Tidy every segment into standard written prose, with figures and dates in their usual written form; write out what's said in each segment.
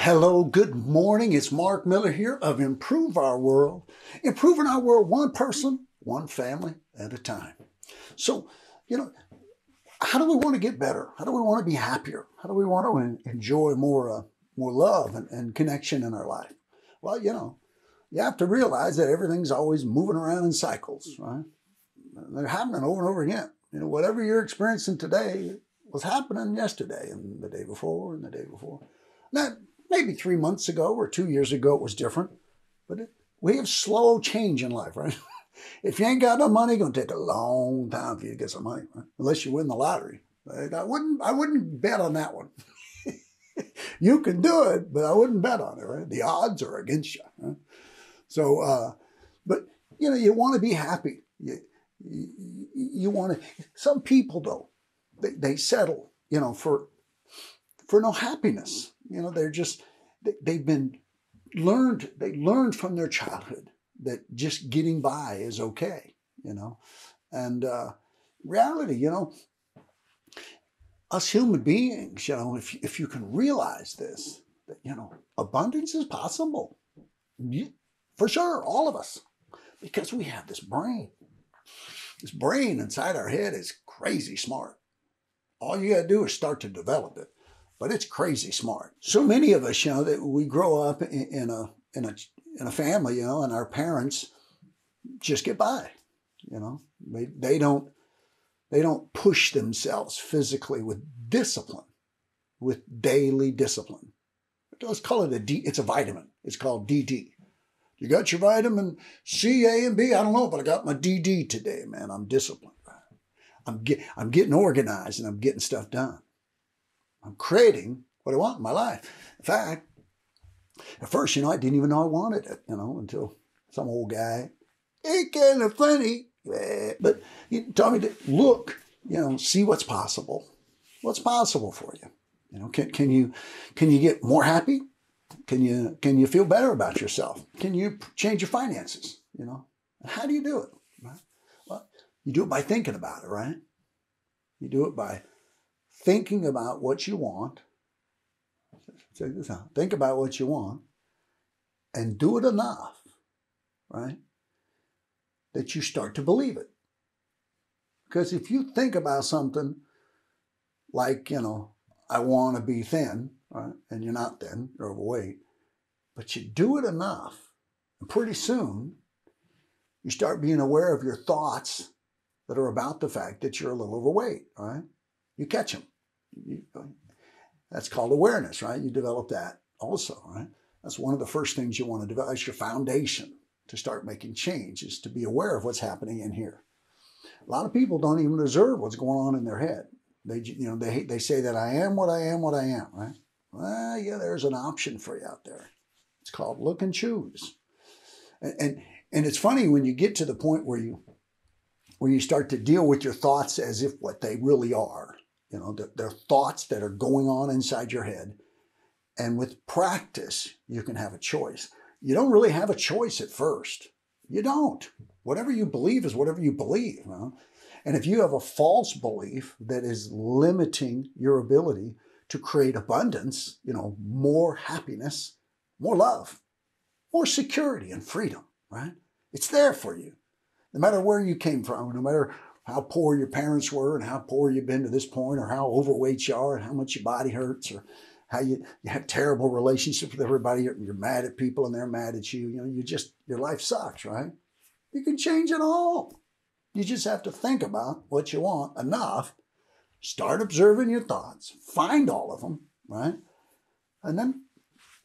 Hello, good morning. It's Mark Miller here of Improve Our World. Improving our world one person, one family at a time. So, how do we want to get better? How do we want to be happier? How do we want to enjoy more love and connection in our life? Well, you have to realize that everything's always moving around in cycles, right? They're happening over and over again. Whatever you're experiencing today was happening yesterday and the day before and the day before. Now, maybe 3 months ago or 2 years ago it was different, but we have slow change in life, right? If you ain't got no money, it's going to take a long time for you to get some money, right? Unless you win the lottery. Right? I wouldn't bet on that one. You can do it, but I wouldn't bet on it, right? The odds are against you. Right? So, but you want to be happy. You want to. Some people though, they settle, for no happiness. They're just they learned from their childhood that just getting by is okay. And reality, us human beings, if you can realize this, that abundance is possible. For sure, all of us, because we have this brain. This brain inside our head is crazy smart. All you got to do is start to develop it, but it's crazy smart. So many of us, that we grow up in a family, and our parents just get by. They don't push themselves physically with discipline, with daily discipline. Let's call it it's a vitamin. It's called DD. You got your vitamin C, A, and B? I don't know, but I got my DD today, man. I'm disciplined. I'm getting organized and I'm getting stuff done. I'm creating what I want in my life. In fact, at first, I didn't even know I wanted it, until some old guy, ain't kind of funny, but he told me to look, see what's possible. What's possible for you? Can you get more happy? Can you feel better about yourself? Can you change your finances? How do you do it? Right? Well, you do it by thinking about it, right? You do it by thinking about what you want. Check this out. Think about what you want and do it enough, right? That you start to believe it. Because if you think about something like, I want to be thin, right? And you're not thin, you're overweight, but you do it enough, and pretty soon you start being aware of your thoughts that are about the fact that you're a little overweight, right? You catch them. That's called awareness, right? You develop that also, right? That's one of the first things you want to develop. That's your foundation to start making change, is to be aware of what's happening in here. A lot of people don't even observe what's going on in their head. They say that I am what I am, right? Well, yeah, there's an option for you out there. It's called look and choose. And it's funny when you get to the point where you start to deal with your thoughts as if what they really are. They're thoughts that are going on inside your head. And with practice, you can have a choice. You don't really have a choice at first. You don't. Whatever you believe is whatever you believe. And if you have a false belief that is limiting your ability to create abundance, more happiness, more love, more security and freedom, right? It's there for you. No matter where you came from, no matter how poor your parents were and how poor you've been to this point, or how overweight you are and how much your body hurts, or how you have terrible relationships with everybody, you're mad at people and they're mad at you. Your life sucks, right? You can change it all. You just have to think about what you want enough, start observing your thoughts, find all of them, right? And then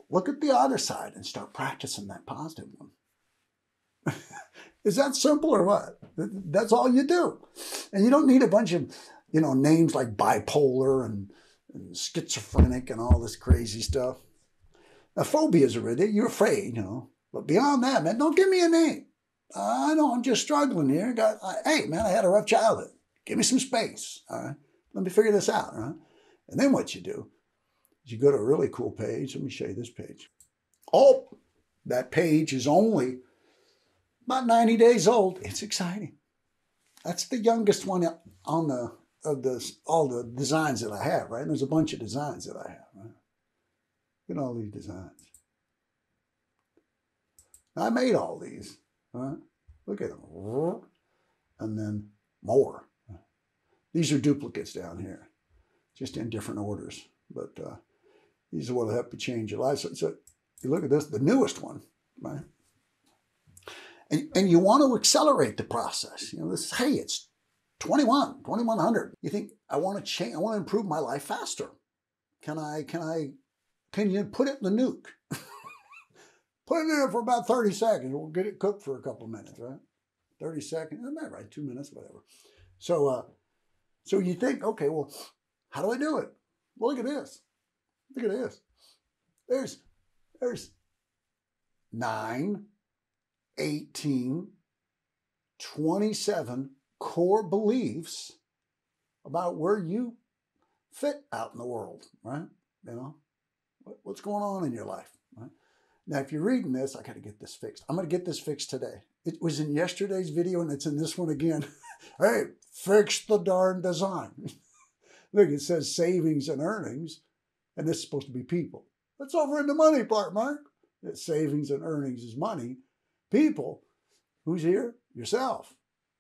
look at the other side and start practicing that positive one. Is that simple or what? That's all you do. And you don't need a bunch of, names like bipolar and schizophrenic and all this crazy stuff. Now, phobias are ready. You're afraid, But beyond that, man, don't give me a name. I know I'm just struggling here. Hey, man, I had a rough childhood. Give me some space, all right? Let me figure this out, all right? And then what you do is you go to a really cool page. Let me show you this page. Oh, that page is only about 90 days old. It's exciting. That's the youngest one on all the designs that I have, right? And there's a bunch of designs that I have, right? Look at all these designs. I made all these. Right? Look at them. And then more. These are duplicates down here, just in different orders. But these are what will help you change your life. So you look at this, the newest one, right? And you want to accelerate the process. This, hey, it's 2100. You think, I want to change, I want to improve my life faster. Can you put it in the nuke? Put it in there for about 30 seconds. We'll get it cooked for a couple of minutes, right? 30 seconds, right, 2 minutes, whatever. So you think, okay, well, how do I do it? Well, look at this. Look at this. There's 9, 18, 27 core beliefs about where you fit out in the world, right? What's going on in your life, right? Now, if you're reading this, I got to get this fixed. I'm going to get this fixed today. It was in yesterday's video, and it's in this one again. Hey, fix the darn design. Look, it says savings and earnings, and this is supposed to be people. That's over in the money part, Mark. That savings and earnings is money. People, who's here? Yourself.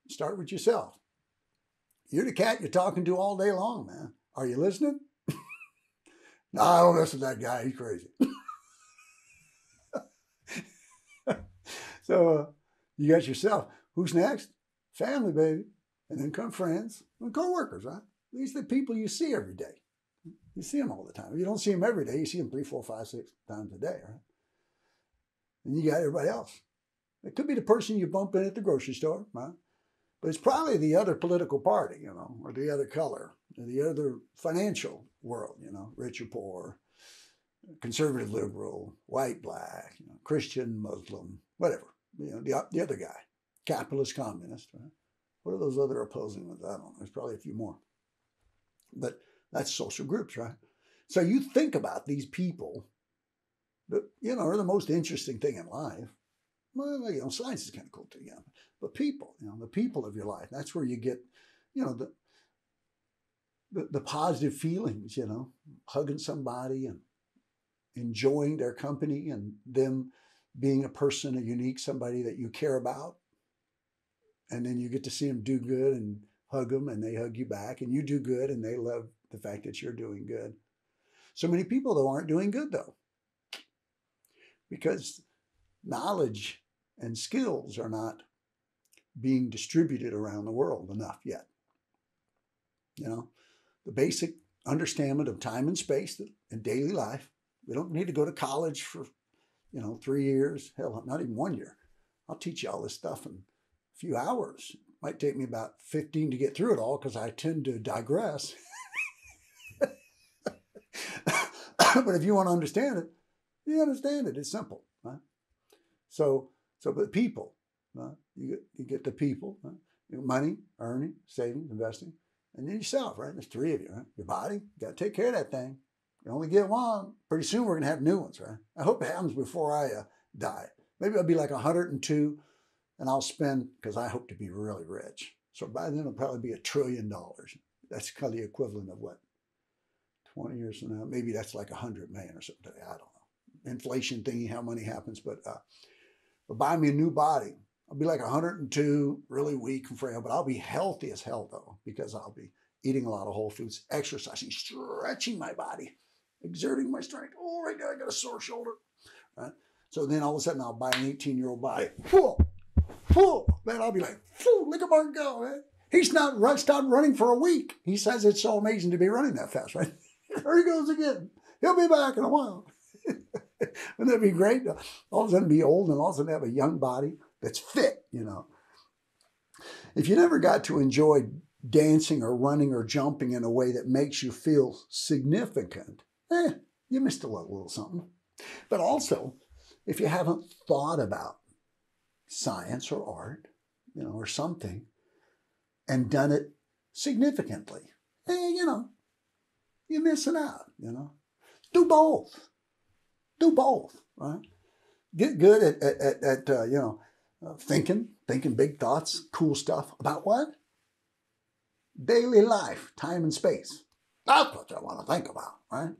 Start with yourself. You're the cat you're talking to all day long, man. Are you listening? No, I don't listen to that guy. He's crazy. So you got yourself. Who's next? Family, baby. And then come friends and co-workers, right? These are the people you see every day. You see them all the time. If you don't see them every day, you see them 3, 4, 5, 6 times a day, right? And you got everybody else. It could be the person you bump in at the grocery store, right? But it's probably the other political party, or the other color, or the other financial world, rich or poor, conservative, liberal, white, black, Christian, Muslim, whatever. The other guy, capitalist, communist, right? What are those other opposing ones? I don't know. There's probably a few more. But that's social groups, right? So you think about these people that, are the most interesting thing in life. Well, science is kind of cool too, But people, the people of your life, that's where you get, the positive feelings, hugging somebody and enjoying their company and them being a person, a unique somebody that you care about. And then you get to see them do good and hug them and they hug you back and you do good and they love the fact that you're doing good. So many people, though, aren't doing good, though, because knowledge and skills are not being distributed around the world enough yet. The basic understanding of time and space in daily life. We don't need to go to college for, 3 years, hell, not even 1 year. I'll teach you all this stuff in a few hours. It might take me about 15 to get through it all because I tend to digress. But if you want to understand it, you understand it. It's simple, right? So but people, right? You get the people, right? Money, earning, saving, investing, and then yourself, right? There's 3 of you, right? Your body, you got to take care of that thing. You only get one. Pretty soon we're going to have new ones, right? I hope it happens before I die. Maybe I'll be like 102 and I'll spend, because I hope to be really rich. So by then it'll probably be $1 trillion. That's kind of the equivalent of what? 20 years from now, maybe that's like 100 million or something. I don't know. Inflation thingy, how money happens, but buy me a new body. I'll be like 102, really weak and frail, but I'll be healthy as hell though, because I'll be eating a lot of whole foods, exercising, stretching my body, exerting my strength. Oh, right now I got a sore shoulder. Right? So then all of a sudden I'll buy an 18-year-old body. Man, I'll be like, look at Mark go, man. He's not stopped running for a week. He says it's so amazing to be running that fast, right? There he goes again. He'll be back in a while. Wouldn't that be great? All of a sudden be old and all of a sudden have a young body that's fit, If you never got to enjoy dancing or running or jumping in a way that makes you feel significant, you missed a little something. But also, if you haven't thought about science or art, or something, and done it significantly, you're missing out, Do both. Do both, right? Get good at thinking big thoughts, cool stuff about what? Daily life, time and space. That's what I want to think about, right?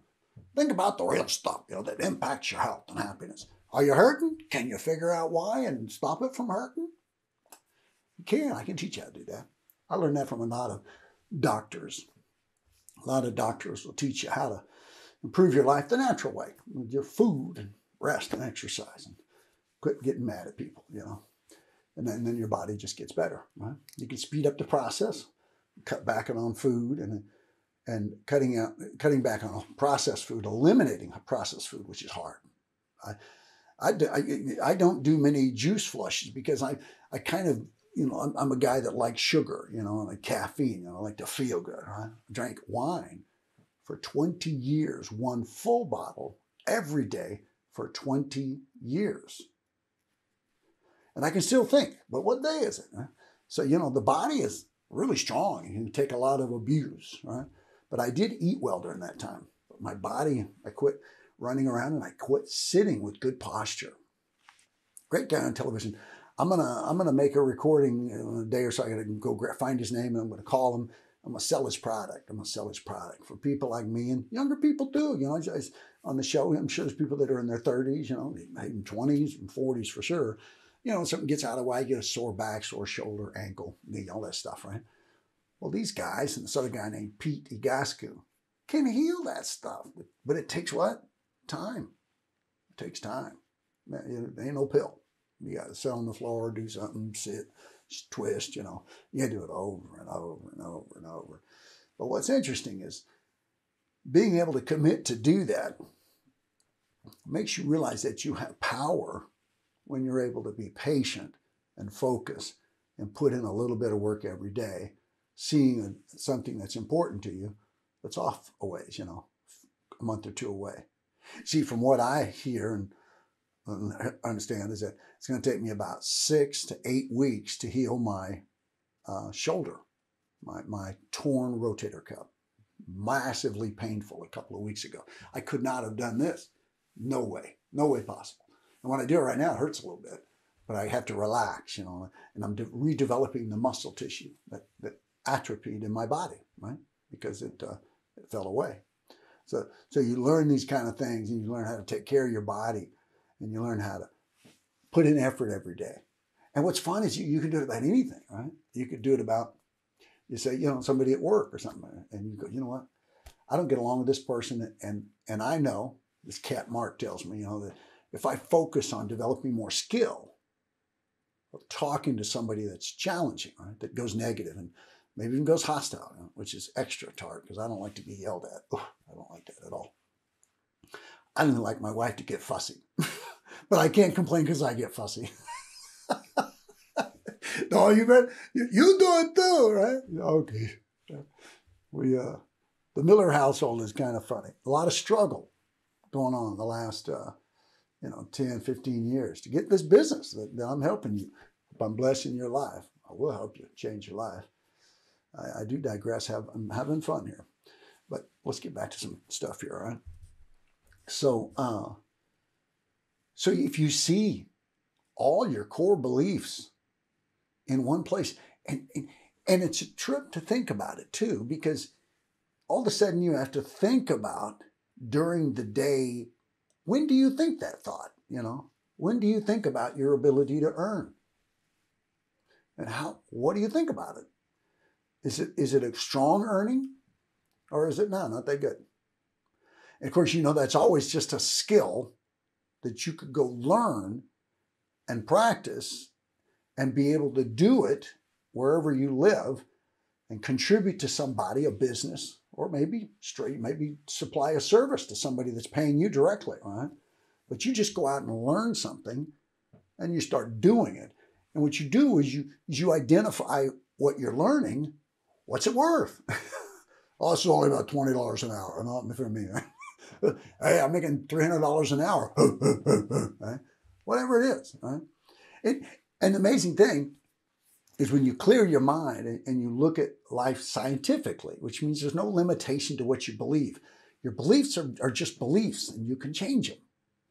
Think about the real stuff, that impacts your health and happiness. Are you hurting? Can you figure out why and stop it from hurting? You can. I can teach you how to do that. I learned that from a lot of doctors. A lot of doctors will teach you how to improve your life the natural way, with your food and rest and exercise, and quit getting mad at people, And then your body just gets better, right? You can speed up the process, cut back on food, and cutting back on processed food, eliminating processed food, which is hard. I don't do many juice flushes because I kind of, I'm a guy that likes sugar, and like caffeine, I like to feel good, right? I drank wine for 20 years, one full bottle every day for 20 years. And I can still think, but what day is it? Right? So, the body is really strong. You can take a lot of abuse, right? But I did eat well during that time. But my body, I quit running around and I quit sitting with good posture. Great guy on television. I'm gonna make a recording in a day or so. I gotta go find his name and I'm gonna call him. I'm gonna sell his product. For people like me and younger people too. On the show, I'm sure there's people that are in their 30s, even 20s and 40s for sure. Something gets out of whack, you get a sore back, sore shoulder, ankle, knee, all that stuff, right? Well, these guys and this other guy named Pete Igasku can heal that stuff, but it takes what? Time. It takes time. It ain't no pill. You got to sit on the floor, do something, sit, twist, You got to do it over and over and over and over. But what's interesting is being able to commit to do that makes you realize that you have power when you're able to be patient and focus and put in a little bit of work every day, seeing something that's important to you that's off a ways, a month or two away. See, from what I hear and understand is that it's going to take me about 6 to 8 weeks to heal my shoulder, my torn rotator cuff. Massively painful a couple of weeks ago. I could not have done this. No way possible. And when I do it right now, it hurts a little bit, but I have to relax, and I'm redeveloping the muscle tissue that atrophied in my body, right? Because it fell away. So you learn these kind of things, and you learn how to take care of your body, and you learn how to put in effort every day. And what's fun is you can do it about anything, right? You could do it about, you say, somebody at work or something, and you go, you know what? I don't get along with this person, and I know, this cat Mark tells me, that if I focus on developing more skill of talking to somebody that's challenging, right, that goes negative and maybe even goes hostile, which is extra tart because I don't like to be yelled at. Ugh, I don't like that at all. I don't like my wife to get fussy, but I can't complain because I get fussy. No, you do it too, right? Okay. The Miller household is kind of funny. A lot of struggle going on in the last 10, 15 years to get this business that I'm helping you. If I'm blessing your life, I will help you change your life. I do digress. I'm having fun here. But let's get back to some stuff here, all right? So if you see all your core beliefs in one place, and it's a trip to think about it too, because all of a sudden you have to think about during the day, when do you think that thought? When do you think about your ability to earn? And what do you think about it? Is it a strong earning, or is it not that good? And of course, that's always just a skill that you could go learn and practice and be able to do it wherever you live and contribute to somebody, a business, or maybe supply a service to somebody that's paying you directly, right? But you just go out and learn something and you start doing it. And what you do is you identify what you're learning. What's it worth? Oh, it's only about $20 an hour. Not for me. Right? Hey, I'm making $300 an hour. Right? Whatever it is. Right? And the amazing thing is when you clear your mind and you look at life scientifically, which means there's no limitation to what you believe. Your beliefs are just beliefs and you can change them.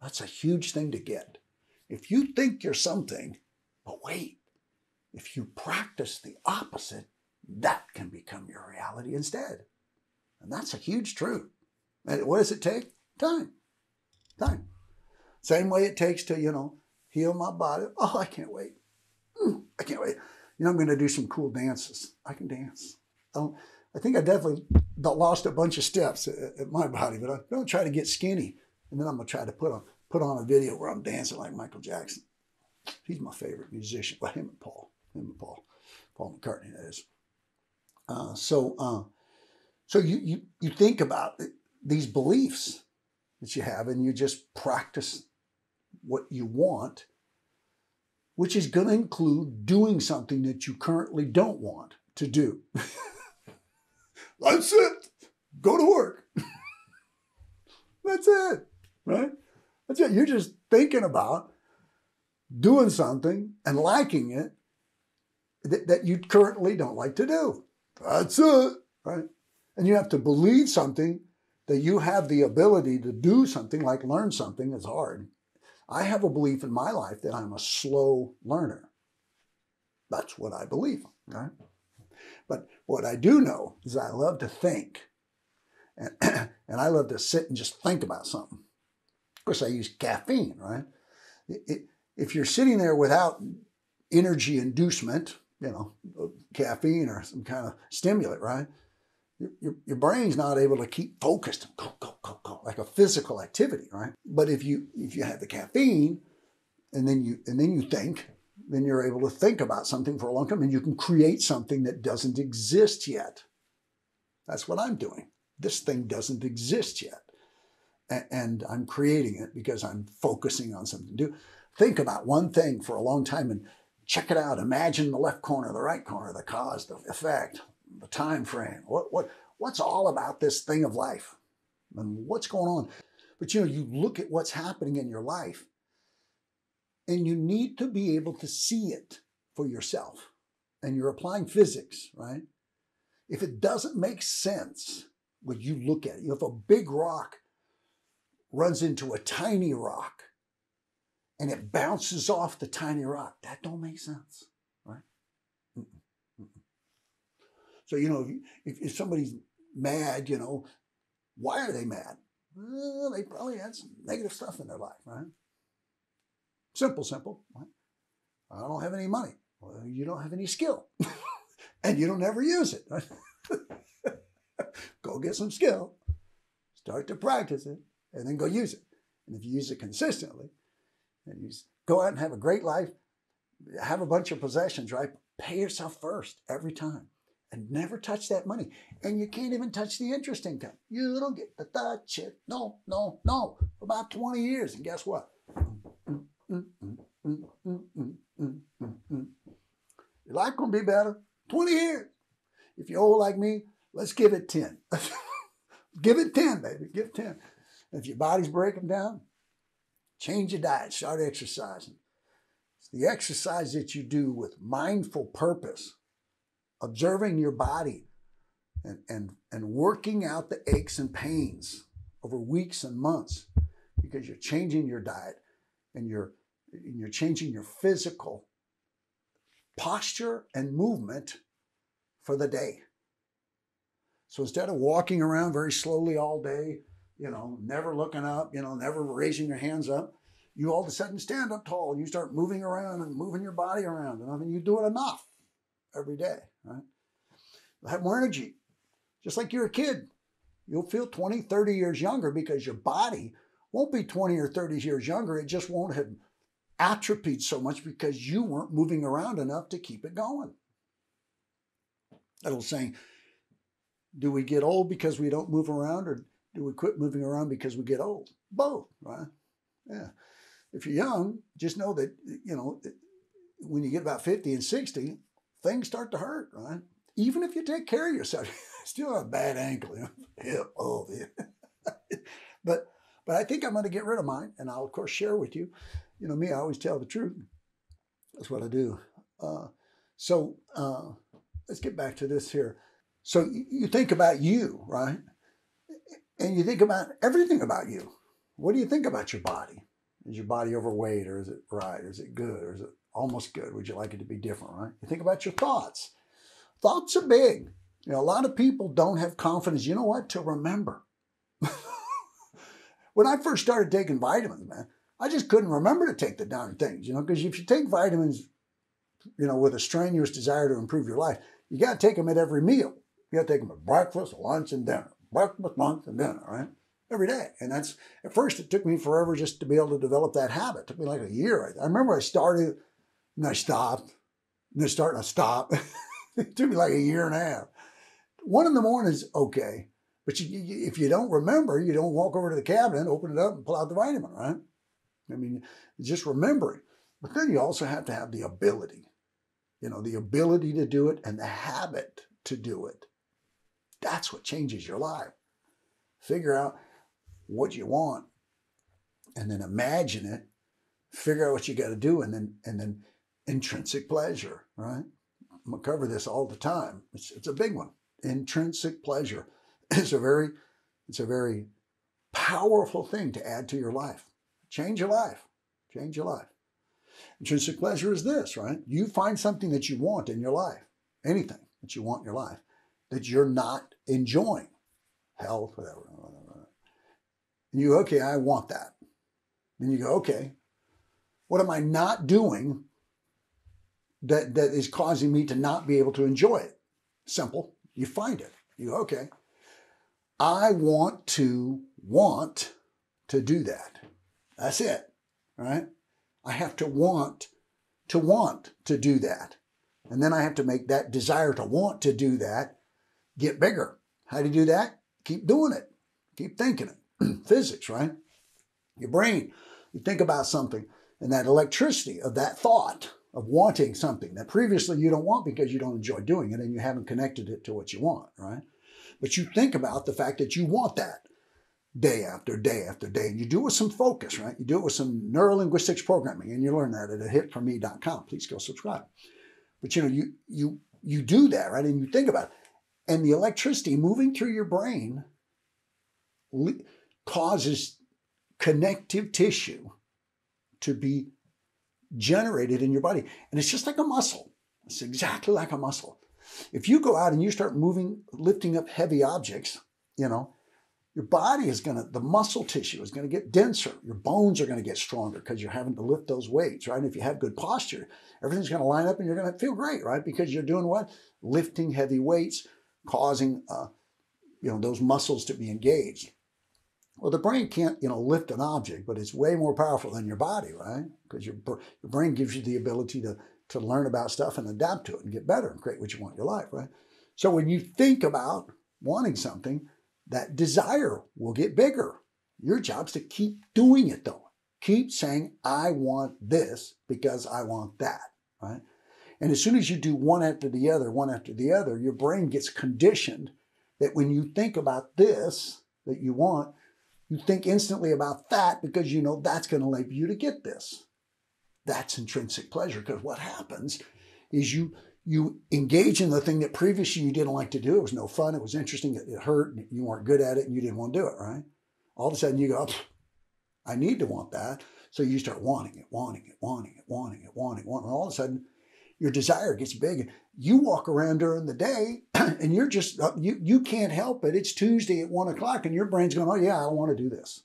That's a huge thing to get. If you think you're something, but wait, if you practice the opposite, that can become your reality instead. And that's a huge truth. And what does it take? Time. Time. Same way it takes to, heal my body. Oh, I can't wait. I can't wait. I'm going to do some cool dances. I can dance. I think I definitely lost a bunch of steps at my body, but I'm going to try to get skinny. And then I'm going to try to put on a video where I'm dancing like Michael Jackson. He's my favorite musician. Well, him and Paul. Paul McCartney, that is. So you think about these beliefs that you have, and you just practice what you want, which is going to include doing something that you currently don't want to do. That's it. Go to work. That's it, right? That's it. You're just thinking about doing something and liking it that you currently don't like to do. That's it, right? And you have to believe something, that you have the ability to do something, like learn something that's hard. I have a belief in my life that I'm a slow learner. That's what I believe, right? But what I do know is I love to think. And I love to sit and just think about something. Of course, I use caffeine, right? If you're sitting there without energy inducement, caffeine or some kind of stimulant, right? Your brain's not able to keep focused, go, like a physical activity, right? But if you have the caffeine and then you think, then you're able to think about something for a long time, and you can create something that doesn't exist yet. That's what I'm doing. This thing doesn't exist yet. And I'm creating it because I'm focusing on something to do. Think about one thing for a long time and check it out. Imagine the left corner, the right corner, the cause, the effect, the time frame. What's all about this thing of life and what's going on? But you look at what's happening in your life, and you need to be able to see it for yourself. And you're applying physics, right? If it doesn't make sense when you look at it, if a big rock runs into a tiny rock and it bounces off the tiny rock, that don't make sense, right? So, if somebody's mad, why are they mad? Well, they probably had some negative stuff in their life, right? Simple, right? I don't have any money. Well, you don't have any skill. And you don't ever use it, right? Go get some skill, start to practice it, and then go use it. And if you use it consistently, and you go out and have a great life, have a bunch of possessions, right? Pay yourself first every time. And never touch that money. And you can't even touch the interest income. You don't get to touch it. No. For about 20 years. And guess what? Your life gonna be better. 20 years. If you're old like me, let's give it 10. Give it 10, baby. Give it 10. If your body's breaking down, change your diet. Start exercising. It's the exercise that you do with mindful purpose, observing your body and working out the aches and pains over weeks and months, because you're changing your diet and you're changing your physical posture and movement for the day. So instead of walking around very slowly all day, never looking up, never raising your hands up, you all of a sudden stand up tall and you start moving around and moving your body around. And I mean, you do it enough every day, right? You'll have more energy. Just like you're a kid. You'll feel 20, 30 years younger because your body won't be 20 or 30 years younger. It just won't have atrophied so much because you weren't moving around enough to keep it going. That old saying, do we get old because we don't move around, or do we quit moving around because we get old? Both, right? Yeah. If you're young, just know that, when you get about 50 and 60, things start to hurt, right? Even if you take care of yourself, you still have a bad ankle, hip, yeah. But I think I'm going to get rid of mine, and I'll, of course, share with you. Me, I always tell the truth. That's what I do. So let's get back to this here. So you think about you, right? And you think about everything about you. What do you think about your body? Is your body overweight, or is it right? Or is it good? Or is it almost good? Would you like it to be different, right? You think about your thoughts. Thoughts are big. A lot of people don't have confidence, to remember. When I first started taking vitamins, man, I just couldn't remember to take the darn things, because if you take vitamins, with a strenuous desire to improve your life, you got to take them at every meal. You got to take them at breakfast, lunch, and dinner. Breakfast, lunch, and dinner, right? Every day. And that's, at first, it took me forever just to be able to develop that habit. It took me like a year. I remember I started, and I stopped, and I started, and I stopped. It took me like a year and a half. 1 in the morning is okay. But if you don't remember, you don't walk over to the cabinet, open it up, and pull out the vitamin, right? I mean, just remembering. But then you also have to have the ability. The ability to do it and the habit to do it. That's what changes your life. Figure out what you want and then imagine it. Figure out what you got to do and then intrinsic pleasure, right? I'm going to cover this all the time. It's a big one. Intrinsic pleasure is a very powerful thing to add to your life. Change your life. Change your life. Intrinsic pleasure is this, right? You find something that you want in your life, anything that you want in your life, that you're not enjoying, health, whatever. And you go, okay, I want that. Then you go, okay, what am I not doing that is causing me to not be able to enjoy it? Simple. You find it. You go, okay, I want to do that. That's it, right? I have to want to do that. And then I have to make that desire to want to do that get bigger. How do you do that? Keep doing it. Keep thinking it. Physics, right? Your brain, you think about something and that electricity of that thought of wanting something that previously you don't want because you don't enjoy doing it and you haven't connected it to what you want, right? But you think about the fact that you want that day after day after day. And you do it with some focus, right? You do it with some neurolinguistics programming, and you learn that at ahitforme.com. Please go subscribe. But you do that, right? And you think about it. And the electricity moving through your brain causes connective tissue to be generated in your body. And it's just like a muscle. It's exactly like a muscle. If you go out and you start lifting up heavy objects, your body is the muscle tissue is going to get denser. Your bones are going to get stronger because you're having to lift those weights, right? And if you have good posture, everything's going to line up and you're going to feel great, right? Because you're doing what? Lifting heavy weights, causing, those muscles to be engaged. Well, the brain can't, lift an object, but it's way more powerful than your body, right? Because your brain gives you the ability to learn about stuff and adapt to it and get better and create what you want in your life, right? So when you think about wanting something, that desire will get bigger. Your job's to keep doing it, though. Keep saying, I want this because I want that, right? And as soon as you do one after the other, your brain gets conditioned that when you think about this that you want, you think instantly about that because you know that's going to enable you to get this. That's intrinsic pleasure, because what happens is you engage in the thing that previously you didn't like to do. It was no fun. It was interesting. It hurt. And you weren't good at it and you didn't want to do it, right? All of a sudden you go, I need to want that. So you start wanting it. And all of a sudden your desire gets big. You walk around during the day and you're just, you can't help it. It's Tuesday at 1:00 and your brain's going, oh yeah, I want to do this.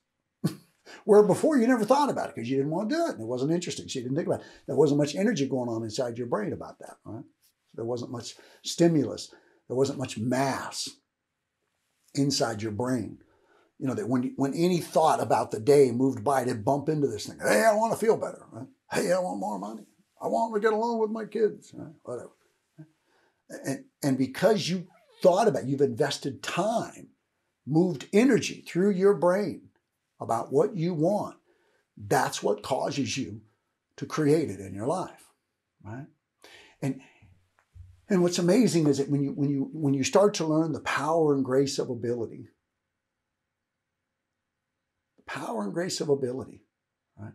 Where before you never thought about it because you didn't want to do it. And it wasn't interesting. So you didn't think about it. There wasn't much energy going on inside your brain about that, right? There wasn't much stimulus. There wasn't much mass inside your brain. That when any thought about the day moved by, it'd bump into this thing. Hey, I want to feel better. Right? Hey, I want more money. I want to get along with my kids. Right? Whatever. And because you thought about it, you've invested time, moved energy through your brain about what you want. That's what causes you to create it in your life, right? And what's amazing is that when you start to learn the power and grace of ability, right?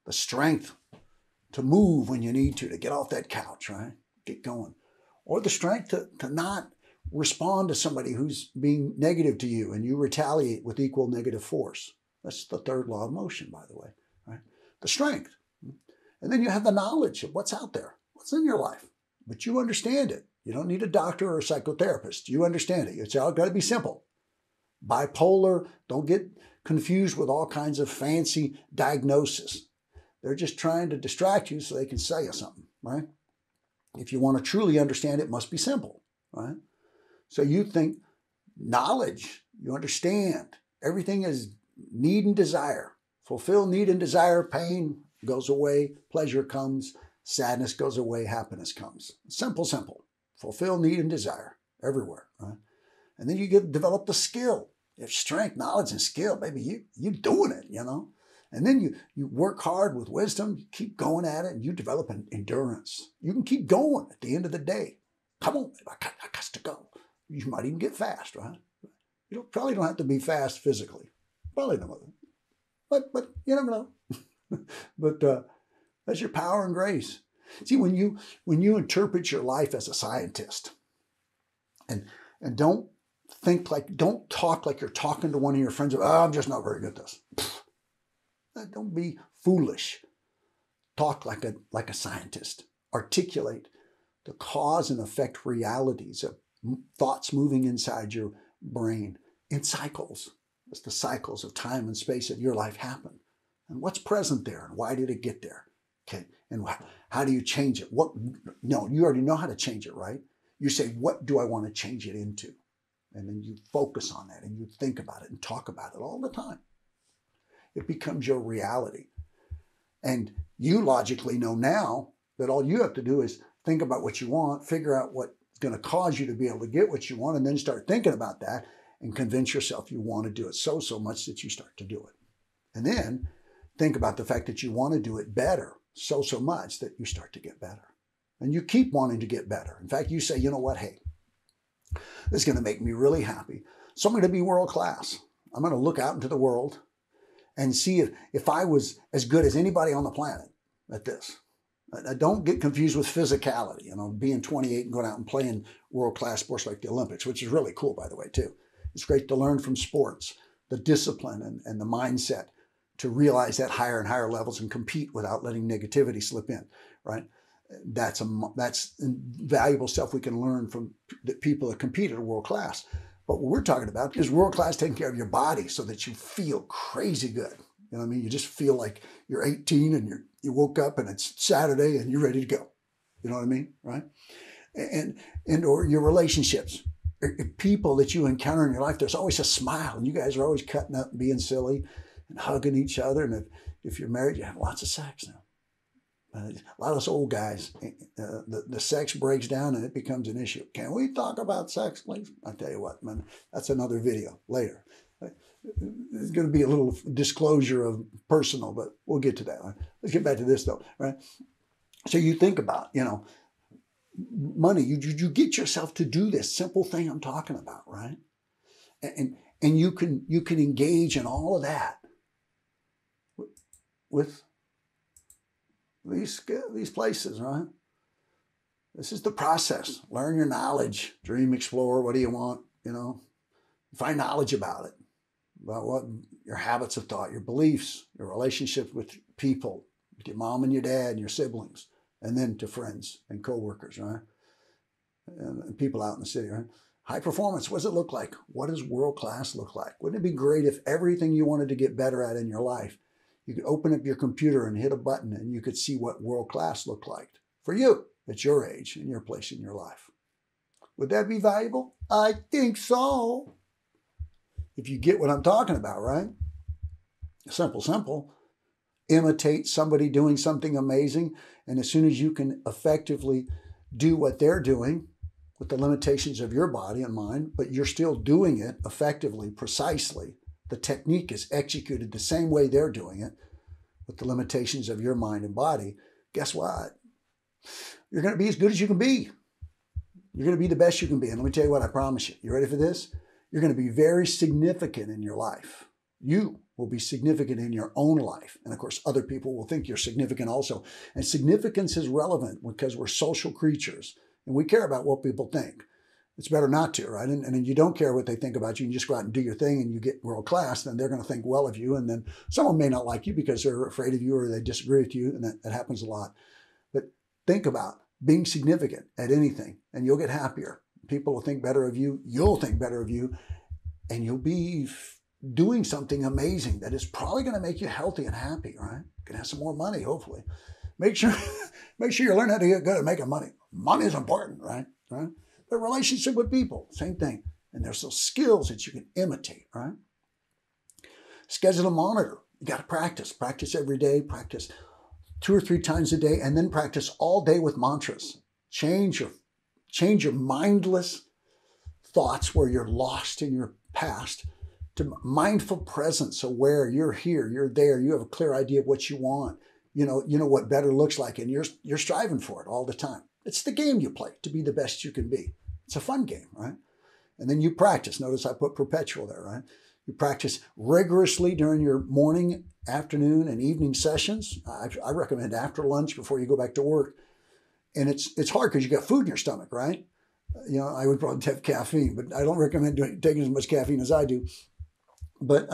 The strength to move when you need to get off that couch, right? Get going. Or the strength to not respond to somebody who's being negative to you and you retaliate with equal negative force. That's the third law of motion, by the way, right? The strength. And then you have the knowledge of what's out there, what's in your life. But you understand it. You don't need a doctor or a psychotherapist. You understand it. It's all got to be simple. Bipolar, don't get confused with all kinds of fancy diagnoses. They're just trying to distract you so they can sell you something, right? If you want to truly understand it, it must be simple, right? So you think knowledge, you understand. Everything is need and desire. Fulfill need and desire, pain goes away, pleasure comes, sadness goes away, happiness comes. Simple, simple. Fulfill need and desire everywhere, right? And then you develop the skill. You have strength, knowledge, and skill, baby. You're doing it, you know? And then you work hard with wisdom, you keep going at it, and you develop an endurance. You can keep going at the end of the day. Come on, I got to go. You might even get fast, right? You probably don't have to be fast physically. Probably not. But you never know. But that's your power and grace. See, when you interpret your life as a scientist, and don't talk like you're talking to one of your friends. Oh, I'm just not very good at this. Don't be foolish. Talk like a scientist. Articulate the cause and effect realities of thoughts moving inside your brain in cycles. As the cycles of time and space of your life happen. And what's present there and why did it get there? Okay. And how do you change it? No, you already know how to change it, right? You say, what do I want to change it into? And then you focus on that and you think about it and talk about it all the time. It becomes your reality. And you logically know now that all you have to do is think about what you want, figure out what's going to cause you to be able to get what you want, and then start thinking about that and convince yourself you want to do it so much that you start to do it. And then think about the fact that you want to do it better so much that you start to get better. And you keep wanting to get better. In fact, you say, you know what, hey, this is going to make me really happy. So I'm going to be world class. I'm going to look out into the world and see if I was as good as anybody on the planet at this. Don't get confused with physicality, being 28 and going out and playing world-class sports like the Olympics, which is really cool, by the way, too. It's great to learn from sports, the discipline and the mindset to realize that higher and higher levels and compete without letting negativity slip in, right? That's valuable stuff we can learn from the people that compete at world class. But what we're talking about is world class taking care of your body so that you feel crazy good. You know what I mean? You just feel like you're 18 and you woke up and it's Saturday and you're ready to go. You know what I mean? Right? And or your relationships, people that you encounter in your life, there's always a smile and you guys are always cutting up and being silly and hugging each other. And if you're married, you have lots of sex now. A lot of us old guys, the sex breaks down and it becomes an issue. Can we talk about sex, please? I'll tell you what, man, that's another video later. There's going to be a little disclosure of personal, but we'll get to that. Let's get back to this though, right? So you think about, money. You get yourself to do this simple thing I'm talking about, right? And you can engage in all of that with these places, right? This is the process. Learn your knowledge. Dream, explore. What do you want? Find knowledge about it, about what your habits of thought, your beliefs, your relationships with people, with your mom and your dad and your siblings, and then to friends and coworkers, right? And people out in the city, right? High performance. What does it look like? What does world class look like? Wouldn't it be great if everything you wanted to get better at in your life, you could open up your computer and hit a button and you could see what world class looked like for you at your age and your place in your life? Would that be valuable? I think so. If you get what I'm talking about, right? Simple. Imitate somebody doing something amazing. And as soon as you can effectively do what they're doing with the limitations of your body and mind, but you're still doing it effectively, precisely, the technique is executed the same way they're doing it with the limitations of your mind and body, guess what? You're going to be as good as you can be. You're going to be the best you can be. And let me tell you what, I promise you. You ready for this? You're going to be very significant in your life. You will be significant in your own life. And of course, other people will think you're significant also. And significance is relevant because we're social creatures and we care about what people think. It's better not to, right? And then you don't care what they think about you. You just go out and do your thing and you get world class, then they're going to think well of you. And then someone may not like you because they're afraid of you or they disagree with you. And that happens a lot. But think about being significant at anything and you'll get happier. People will think better of you. You'll think better of you. and you'll be doing something amazing that is probably going to make you healthy and happy, right? You can have some more money, hopefully. Make sure you learn how to get good at making money. Money is important, right? The relationship with people, same thing. And there's those skills that you can imitate, right? Schedule a monitor. You got to practice. Practice every day. Practice 2 or 3 times a day, and then practice all day with mantras. Change your mindless thoughts where you're lost in your past to mindful presence, aware. You're here, you're there, you have a clear idea of what you want. You know what better looks like, and you're striving for it all the time. It's the game you play to be the best you can be. It's a fun game, right? And then you practice. Notice I put perpetual there, right? You practice rigorously during your morning, afternoon, and evening sessions. I recommend after lunch before you go back to work. And it's hard because you got food in your stomach, right? I would probably have caffeine, but I don't recommend taking as much caffeine as I do. But,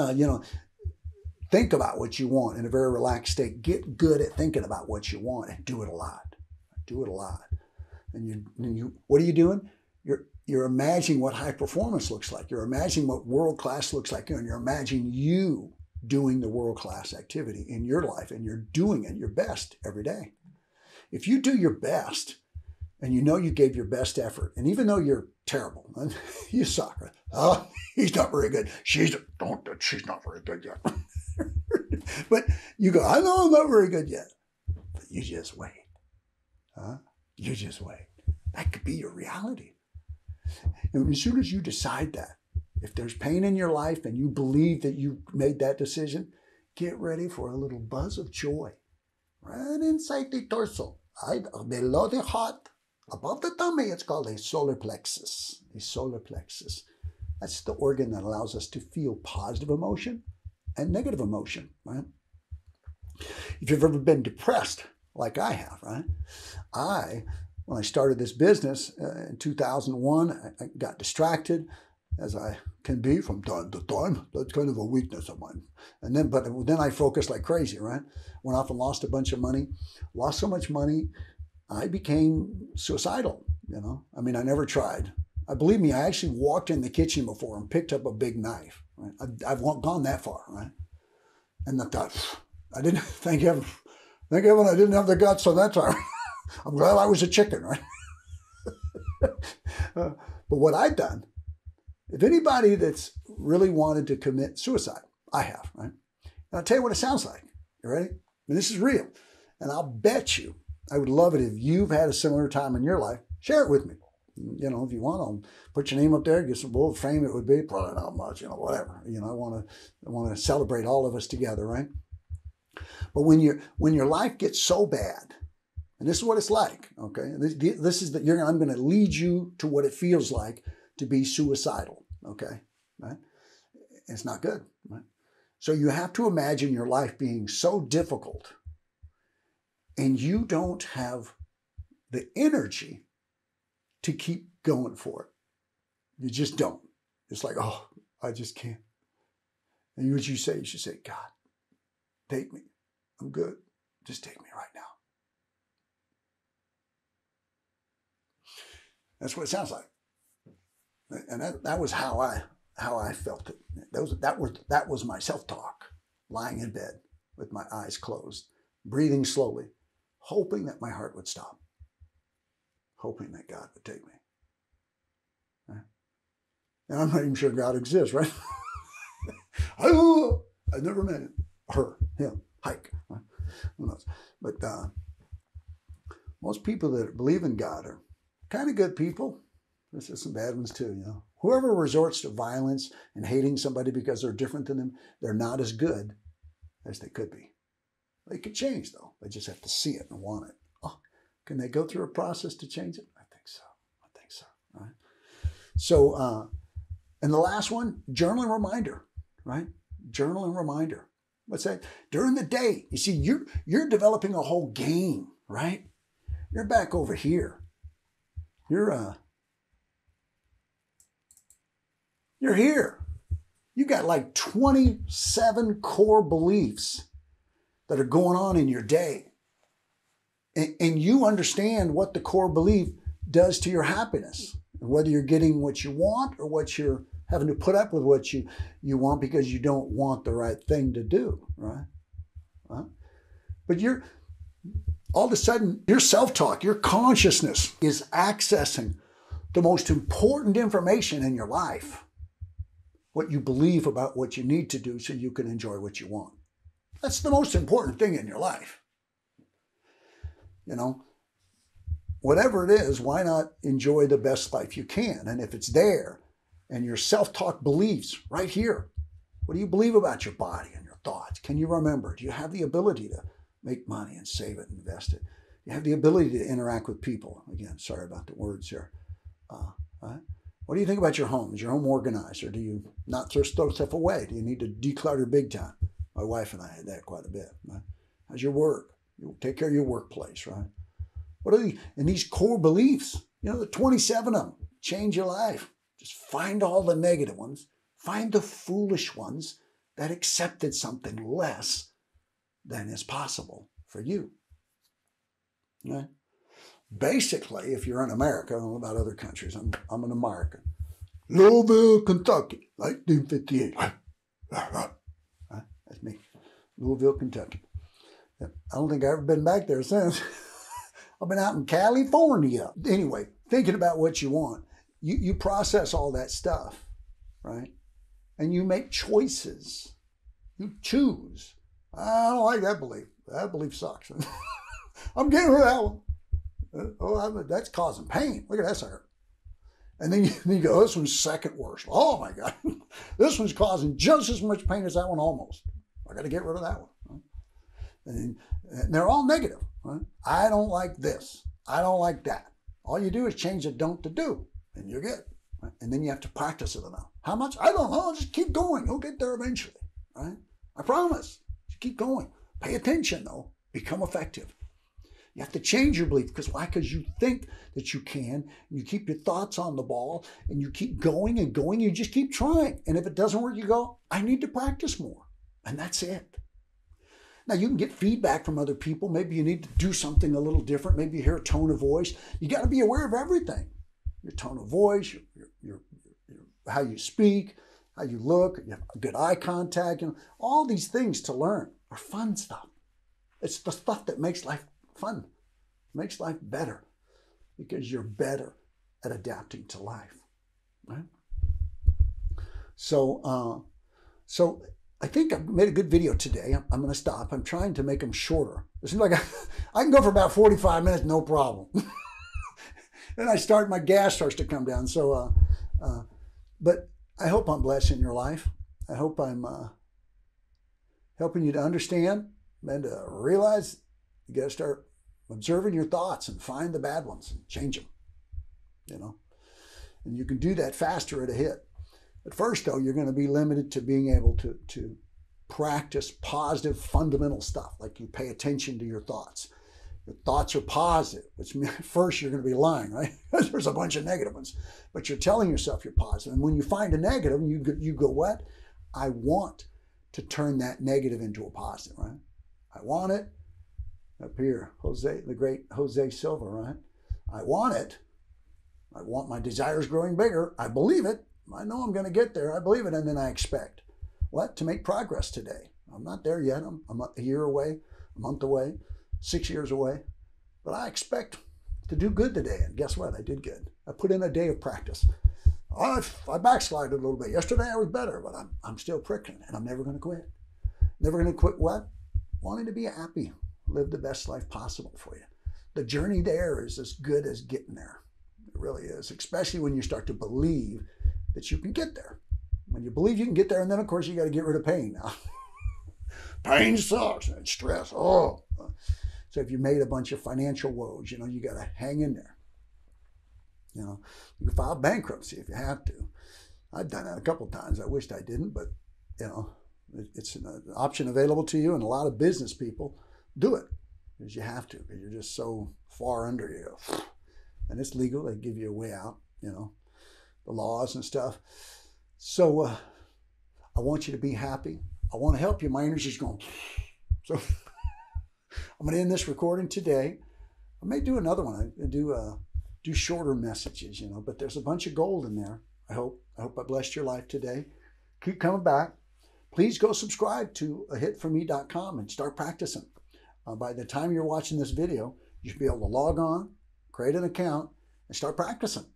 think about what you want in a very relaxed state. Get good at thinking about what you want and do it a lot. Do it a lot. And you what are you doing? You're imagining what high performance looks like. You're imagining what world class looks like. And you're imagining you doing the world class activity in your life, and you're doing it your best every day. If you do your best and you know you gave your best effort, and even though you're terrible, you suck. Oh, he's not very good. She's not very good yet. But you go, I know I'm not very good yet. But you just wait. You just wait. That could be your reality. And as soon as you decide that, if there's pain in your life and you believe that you made that decision, get ready for a little buzz of joy right inside the torso, right below the heart, above the tummy. It's called a solar plexus. A solar plexus. That's the organ that allows us to feel positive emotion and negative emotion, right? If you've ever been depressed, like I have, right? When I started this business in 2001, I got distracted, as I can be from time to time. That's kind of a weakness of mine. But then I focused like crazy, right? Went off and lost a bunch of money. Lost so much money, I became suicidal, I mean, I never tried. Believe me, I actually walked in the kitchen before and picked up a big knife, right? I've gone that far, right? And I thought, I didn't, thank heaven I didn't have the guts on that time. I'm glad I was a chicken, right? But what I've done, if anybody that's really wanted to commit suicide, I have, right? And I'll tell you what it sounds like. You ready? And this is real. And I'll bet you, I would love it if you've had a similar time in your life. Share it with me. If you want, I'll put your name up there, get some bull frame. It would be probably not much, whatever. I want to celebrate all of us together, right? But when your life gets so bad, and this is what it's like, okay? This is I'm going to lead you to what it feels like to be suicidal, okay? Right? It's not good, right? So you have to imagine your life being so difficult, and you don't have the energy to keep going for it. You just don't. It's like, oh, I just can't. And what you say, you should say, God, take me. I'm good. Just take me right now. That's what it sounds like. And that was how I felt it. That was my self-talk, lying in bed with my eyes closed, breathing slowly, hoping that my heart would stop, hoping that God would take me. Right? And I'm not even sure God exists, right? I've never met him, her, him, hike. Right? Who knows? But most people that believe in God are kind of good people. There's just some bad ones too, Whoever resorts to violence and hating somebody because they're different than them, they're not as good as they could be. They could change, though. They just have to see it and want it. Oh, can they go through a process to change it? I think so. Right? So, and the last one, journal and reminder, right? Journal and reminder. What's that? During the day, you see, you're developing a whole game, right? You're back over here. You're here. You got like 27 core beliefs that are going on in your day. And you understand what the core belief does to your happiness, and whether you're getting what you want or what you're having to put up with what you want because you don't want the right thing to do, right? But all of a sudden, your self-talk, your consciousness is accessing the most important information in your life. What you believe about what you need to do so you can enjoy what you want. That's the most important thing in your life. Whatever it is, why not enjoy the best life you can? And if it's there, and your self-talk beliefs right here, what do you believe about your body and your thoughts? Can you remember? Do you have the ability to make money and save it and invest it? Do you have the ability to interact with people? Again, sorry about the words here. Right? What do you think about your home? Is your home organized, or do you not throw stuff away? Do you need to declutter big time? My wife and I had that quite a bit. Right? How's your work? You take care of your workplace, right? What are these core beliefs? The 27 of them change your life. Just find all the negative ones. Find the foolish ones that accepted something less than is possible for you. Right? Basically, if you're in America, I don't know about other countries, I'm an American. Louisville, Kentucky, 1958. That's me. Louisville, Kentucky. I don't think I've ever been back there since. I've been out in California. Anyway, thinking about what you want. You process all that stuff, right? And you make choices. You choose. I don't like that belief. That belief sucks. I'm getting rid of that one. That's causing pain. Look at that sucker. And then you go, this one's second worst. Oh my God. This one's causing just as much pain as that one almost. I got to get rid of that one. Right? And they're all negative. Right? I don't like this. I don't like that. All you do is change the don't to do, and you're good. Right? And then you have to practice it enough. How much? I don't know. Just keep going. You'll get there eventually. Right? I promise. Just keep going. Pay attention, though. Become effective. You have to change your belief. Because why? Because you think that you can. And you keep your thoughts on the ball. And you keep going and going. You just keep trying. And if it doesn't work, you go, I need to practice more. And that's it. Now, you can get feedback from other people. Maybe you need to do something a little different. Maybe you hear a tone of voice. You got to be aware of everything. Your tone of voice, your how you speak, how you look, you have good eye contact. All these things to learn are fun stuff. It's the stuff that makes life fun, makes life better, because you're better at adapting to life, right? So I think I've made a good video today. I'm going to stop. I'm trying to make them shorter. It seems like I can go for about 45 minutes, no problem. Then my gas starts to come down. So, but I hope I'm blessing your life. I hope I'm helping you to understand and to realize you got to start observing your thoughts and find the bad ones and change them, And you can do that faster at a hit. At first, though, you're going to be limited to being able to practice positive, fundamental stuff, like you pay attention to your thoughts. Your thoughts are positive, which means at first you're going to be lying, right? There's a bunch of negative ones, but you're telling yourself you're positive. And when you find a negative, you go, what? I want to turn that negative into a positive, right? I want it. Up here, the great Jose Silva, right? I want it. I want my desires growing bigger. I believe it. I know I'm going to get there. I believe it. And then I expect what? To make progress today. I'm not there yet. I'm a year away, a month away, 6 years away. But I expect to do good today. And guess what? I did good. I put in a day of practice. I backslided a little bit. Yesterday I was better, but I'm still pricking, and I'm never going to quit. Never going to quit what? Wanting to be happy. Live the best life possible for you. The journey there is as good as getting there. It really is, especially when you start to believe that you can get there. When you believe you can get there, and then of course you got to get rid of pain now. Pain sucks and stress. Oh, so if you made a bunch of financial woes, you got to hang in there. You can file bankruptcy if you have to. I've done that a couple of times. I wished I didn't, but it's an option available to you, and a lot of business people do it because you have to, because you're just so far under you. And it's legal. They give you a way out, the laws and stuff. So I want you to be happy. I want to help you. My energy's going. So I'm going to end this recording today. I may do another one. I do shorter messages, but there's a bunch of gold in there. I hope I blessed your life today. Keep coming back. Please go subscribe to ahitforme.com and start practicing. By the time you're watching this video, you should be able to log on, create an account, and start practicing.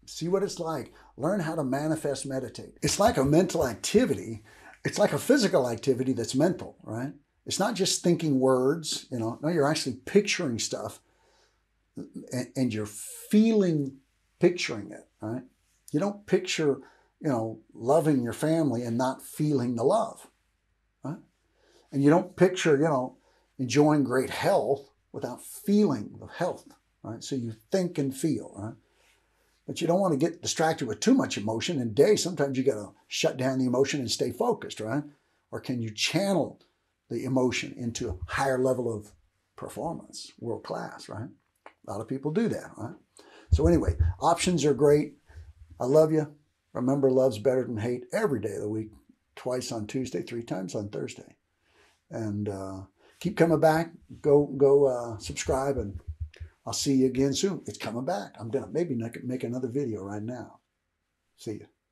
See what it's like. Learn how to manifest meditate. It's like a mental activity. It's like a physical activity that's mental, right? It's not just thinking words, no, you're actually picturing stuff and you're picturing it, right? You don't picture, loving your family and not feeling the love, right? And you don't picture, enjoying great health without feeling the health, right? So you think and feel, right? But you don't want to get distracted with too much emotion. In day, sometimes you got to shut down the emotion and stay focused, right? Or can you channel the emotion into a higher level of performance, world class, right? A lot of people do that, right? So anyway, options are great. I love you. Remember, love's better than hate every day of the week, twice on Tuesday, 3 times on Thursday. And keep coming back. Go subscribe, and I'll see you again soon. It's coming back. I'm going to maybe make another video right now. See you.